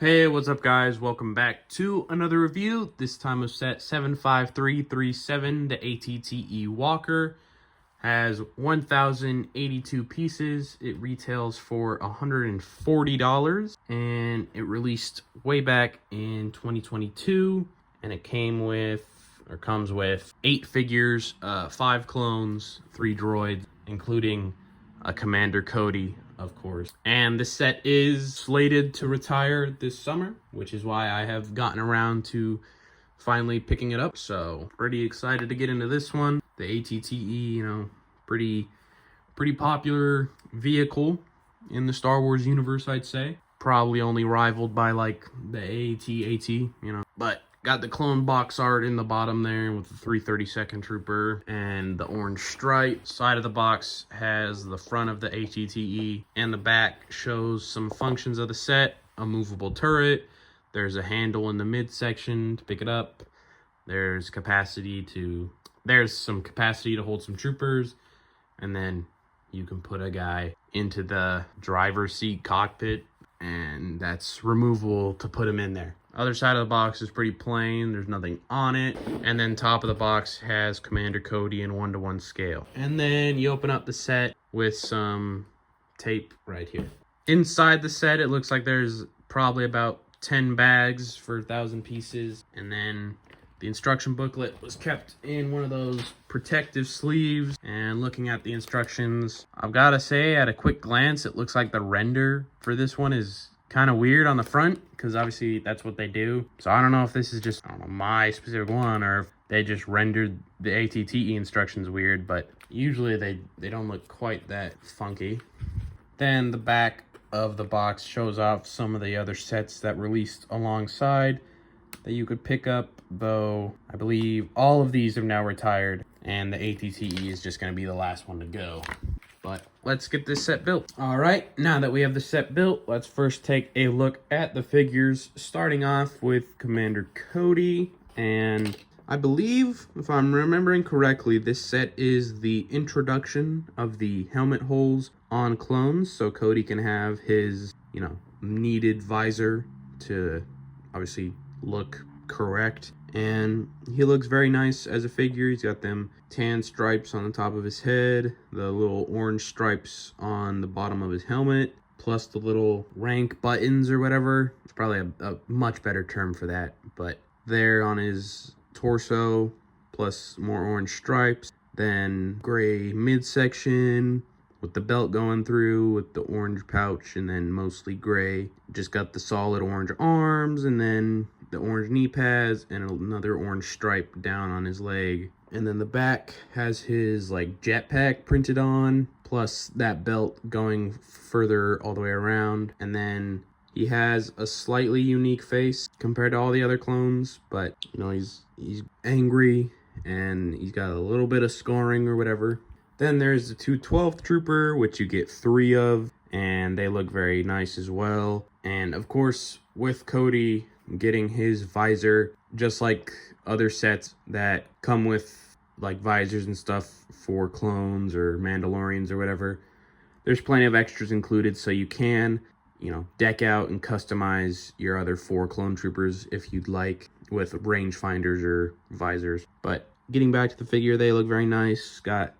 Hey, what's up guys? Welcome back to another review, this time of set 75337. The ATTE Walker has 1,082 pieces. It retails for $140 and it released way back in 2022, and it comes with 8 figures, 5 clones, 3 droids, including a Commander Cody, of course. And this set is slated to retire this summer, which is why I have gotten around to finally picking it up. So pretty excited to get into this one. The ATTE, pretty popular vehicle in the Star Wars universe, I'd say. Probably only rivaled by like the AT-AT. But got the clone box art in the bottom there with the 332nd Trooper and the orange stripe. Side of the box has the front of the ATTE, and the back shows some functions of the set. A movable turret. There's a handle in the midsection to pick it up. There's some capacity to hold some troopers, and then you can put a guy into the driver's seat cockpit, and that's removable to put him in there. Other side of the box is pretty plain. There's nothing on it. And then top of the box has Commander Cody in 1:1 scale. And then you open up the set with some tape right here. Inside the set, it looks like there's probably about 10 bags for 1,000 pieces. And then the instruction booklet was kept in one of those protective sleeves. And looking at the instructions, I've got to say, at a quick glance, it looks like the render for this one is kind of weird on the front, because obviously that's what they do. So I don't know if this is just, my specific one, or if they just rendered the ATTE instructions weird, but usually they don't look quite that funky. Then the back of the box shows off some of the other sets that released alongside that you could pick up, though I believe all of these have now retired, and the ATTE is just going to be the last one to go. But let's get this set built. All right, now that we have the set built, let's first take a look at the figures, starting off with Commander Cody. And I believe, if I'm remembering correctly, this set is the introduction of the helmet holes on clones, so Cody can have his, needed visor to obviously look correct. And he looks very nice as a figure. He's got them tan stripes on the top of his head, the little orange stripes on the bottom of his helmet, plus the little rank buttons or whatever. It's probably a much better term for that, but there on his torso, plus more orange stripes, then gray midsection with the belt going through with the orange pouch, and then mostly gray. Just got the solid orange arms, and then the orange knee pads, and another orange stripe down on his leg. And then the back has his jetpack printed on, plus that belt going further all the way around. And then he has a slightly unique face compared to all the other clones, but he's angry, and he's got a little bit of scarring or whatever. Then there's the 212th Trooper, which you get 3 of, and they look very nice as well. And of course, with Cody getting his visor, just like other sets that come with visors and stuff for clones or Mandalorians or whatever, there's plenty of extras included, so you can, deck out and customize your other 4 clone troopers if you'd like, with rangefinders or visors. But getting back to the figure, they look very nice. Got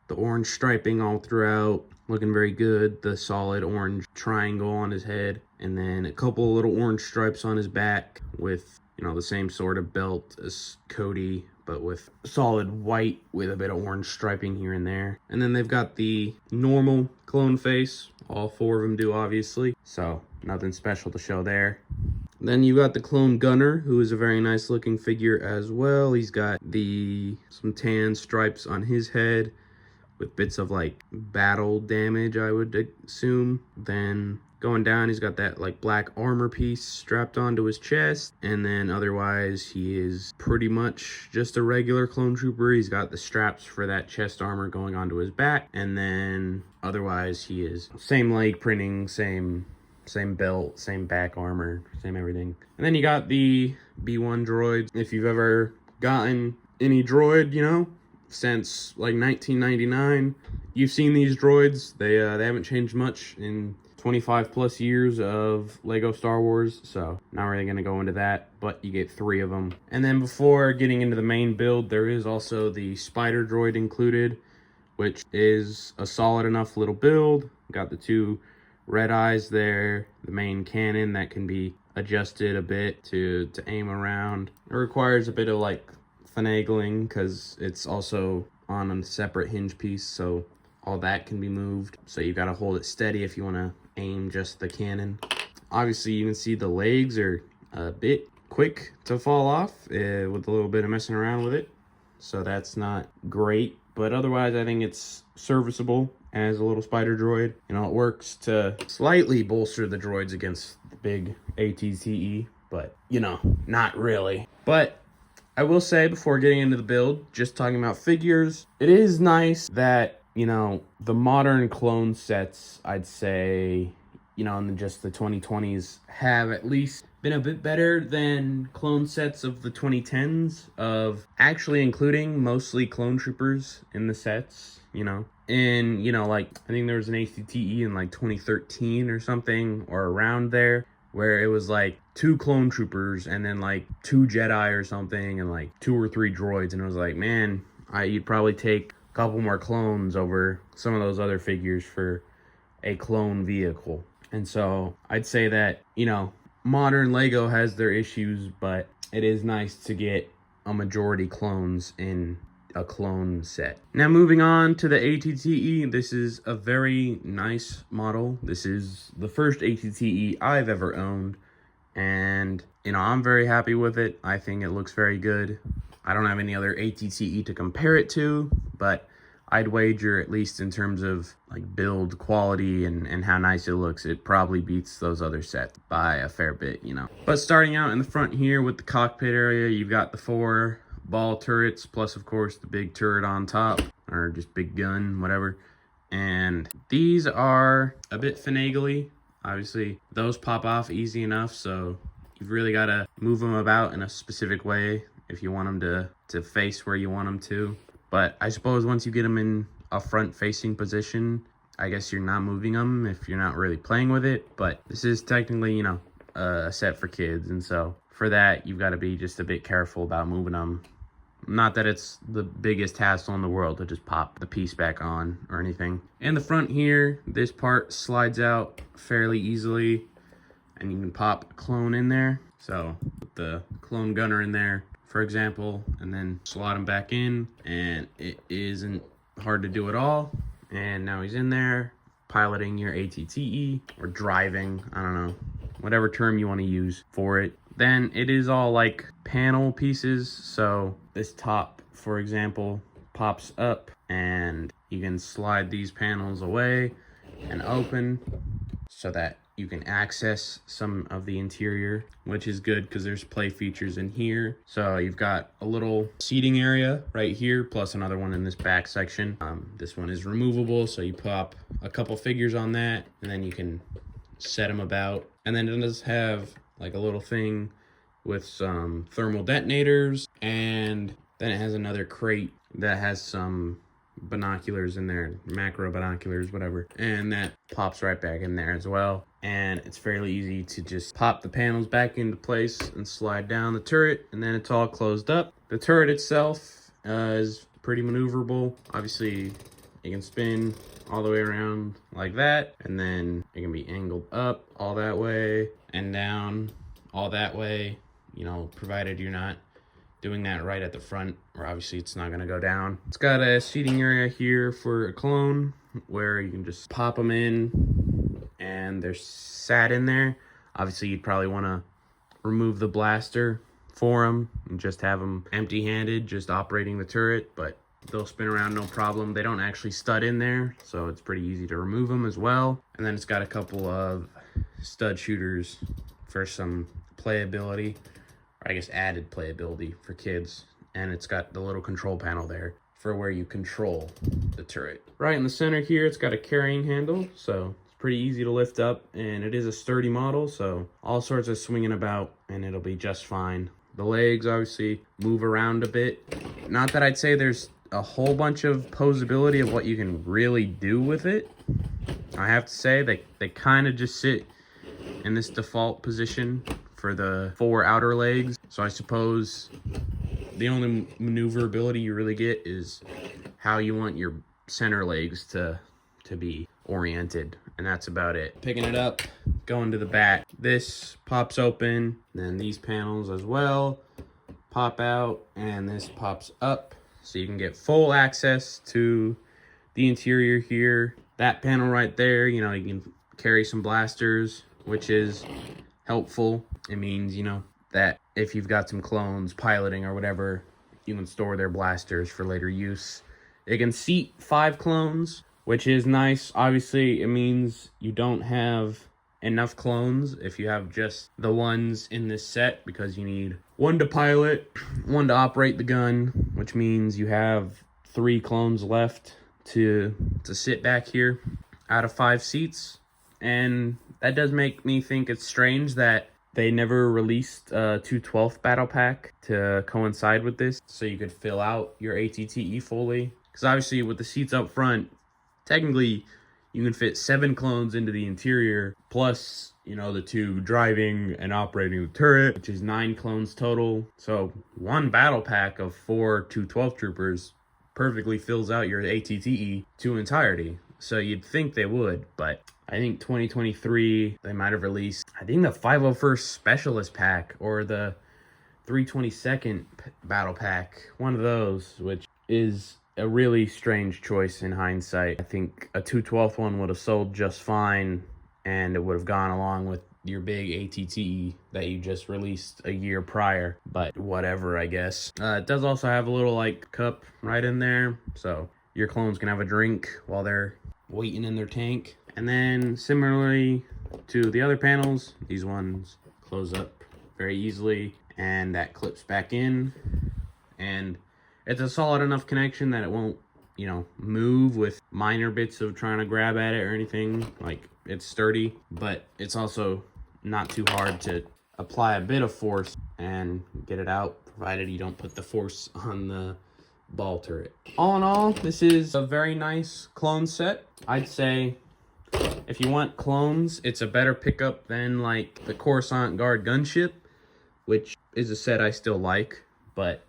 the orange striping all throughout, looking very good. The solid orange triangle on his head, and then a couple little orange stripes on his back with, the same sort of belt as Cody, but with solid white with a bit of orange striping here and there. And then they've got the normal clone face. All 4 of them do, obviously, so nothing special to show there. Then you got the clone gunner, who is a very nice looking figure as well. He's got some tan stripes on his head with bits of battle damage, I would assume. Then going down, he's got that black armor piece strapped onto his chest, and then otherwise he is pretty much just a regular clone trooper. He's got the straps for that chest armor going onto his back, and then otherwise he is same leg printing, same belt, same back armor, same everything. And then you got the B1 droids. If you've ever gotten any droid, since 1999, you've seen these droids. They haven't changed much in 25 plus years of Lego Star Wars, so not really going to go into that, but you get 3 of them. And then before getting into the main build, there is also the Spider Droid included, which is a solid enough little build. Got the 2 red eyes there, the main cannon that can be adjusted a bit to aim around. It requires a bit of like finagling because it's also on a separate hinge piece, so all that can be moved. So you got to hold it steady if you want to aim just the cannon. Obviously you can see the legs are a bit quick to fall off with a little bit of messing around with it, so that's not great, but otherwise I think it's serviceable as a little spider droid. You know, it works to slightly bolster the droids against the big ATTE, but you know, not really. But I will say, before getting into the build, just talking about figures, it is nice that, you know, the modern clone sets, I'd say, you know, in just the 2020s, have at least been a bit better than clone sets of the 2010s, of actually including mostly clone troopers in the sets, you know. And, you know, like, I think there was an ATTE in like 2013 or something, or around there, where it was like 2 clone troopers and then like 2 Jedi or something and like 2 or 3 droids. And it was like, man, you'd probably take a couple more clones over some of those other figures for a clone vehicle. And so I'd say that, you know, modern Lego has their issues, but it is nice to get a majority clones in a clone set. Now moving on to the ATTE, this is a very nice model. This is the first ATTE I've ever owned, and you know, I'm very happy with it. I think it looks very good. I don't have any other ATTE to compare it to, but I'd wager, at least in terms of like build quality and how nice it looks, it probably beats those other sets by a fair bit, you know. But starting out in the front here with the cockpit area, you've got the 4 ball turrets, plus of course the big turret on top, or just big gun, whatever. And these are a bit finagly. Obviously those pop off easy enough, so you've really got to move them about in a specific way if you want them to face where you want them to. But I suppose once you get them in a front facing position, I guess you're not moving them if you're not really playing with it. But this is technically, you know, a set for kids, and so for that you've got to be just a bit careful about moving them. Not that it's the biggest hassle in the world to just pop the piece back on or anything. In the front here, this part slides out fairly easily, and you can pop a clone in there. So put the clone gunner in there, for example, and then slot him back in, and it isn't hard to do at all. And now he's in there piloting your ATTE, or driving, I don't know, whatever term you want to use for it. Then it is all like panel pieces, so this top, for example, pops up and you can slide these panels away and open so that you can access some of the interior, which is good because there's play features in here. So you've got a little seating area right here, plus another one in this back section. This one is removable, so you pop a couple figures on that and then you can set them about. And then it does have like a little thing with some thermal detonators, and then it has another crate that has some binoculars in there, macro binoculars, whatever, and that pops right back in there as well. And it's fairly easy to just pop the panels back into place and slide down the turret, and then it's all closed up. The turret itself is pretty maneuverable. Obviously it can spin all the way around like that, and then it can be angled up all that way and down all that way, you know, provided you're not doing that right at the front, or obviously it's not going to go down. It's got a seating area here for a clone where you can just pop them in and they're sat in there. Obviously you'd probably want to remove the blaster for them and just have them empty-handed, just operating the turret, but they'll spin around no problem. They don't actually stud in there, so it's pretty easy to remove them as well. And then it's got a couple of stud shooters for some playability, or I guess added playability for kids. And it's got the little control panel there for where you control the turret. Right in the center here, it's got a carrying handle, so it's pretty easy to lift up, and it is a sturdy model, so all sorts of swinging about and it'll be just fine. The legs obviously move around a bit. Not that I'd say there's a whole bunch of posability of what you can really do with it, I have to say they kind of just sit in this default position for the 4 outer legs. So I suppose the only maneuverability you really get is how you want your center legs to be oriented, and that's about it. Picking it up, going to the back. This pops open, then these panels as well pop out, and this pops up, so you can get full access to the interior here. That panel right there, you know, you can carry some blasters, which is helpful. It means, you know, that if you've got some clones piloting or whatever, you can store their blasters for later use. It can seat 5 clones, which is nice. Obviously, it means you don't have enough clones if you have just the ones in this set, because you need 1 to pilot, 1 to operate the gun, which means you have 3 clones left to sit back here out of 5 seats. And that does make me think it's strange that they never released a 2/12 battle pack to coincide with this, so you could fill out your ATTE fully. Because obviously with the seats up front, technically you can fit 7 clones into the interior, plus, you know, the 2 driving and operating the turret, which is 9 clones total. So 1 battle pack of 4 2/12 troopers perfectly fills out your ATTE to entirety. So you'd think they would, but I think 2023, they might have released, I think, the 501st Specialist pack or the 322nd battle pack, one of those, which is a really strange choice in hindsight. I think a 2/12 one would have sold just fine, and it would have gone along with your big ATTE that you just released a year prior, but whatever, I guess. It does also have a little like cup right in there, so your clones can have a drink while they're waiting in their tank. And then similarly to the other panels, these ones close up very easily, and that clips back in, and it's a solid enough connection that it won't, you know, move with minor bits of trying to grab at it or anything. Like, it's sturdy, but it's also not too hard to apply a bit of force and get it out, provided you don't put the force on the ball turret. All in all, this is a very nice clone set. I'd say if you want clones, it's a better pickup than like the Coruscant Guard gunship, which is a set I still like, but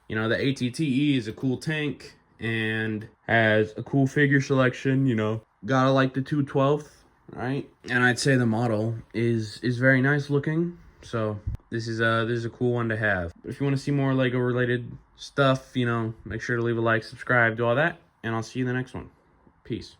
you know, the ATTE is a cool tank and has a cool figure selection, you know. Gotta like the 2/12, right? And I'd say the model is very nice looking. So this is a cool one to have. If you want to see more LEGO related stuff, you know, make sure to leave a like, subscribe, do all that, and I'll see you in the next one. Peace.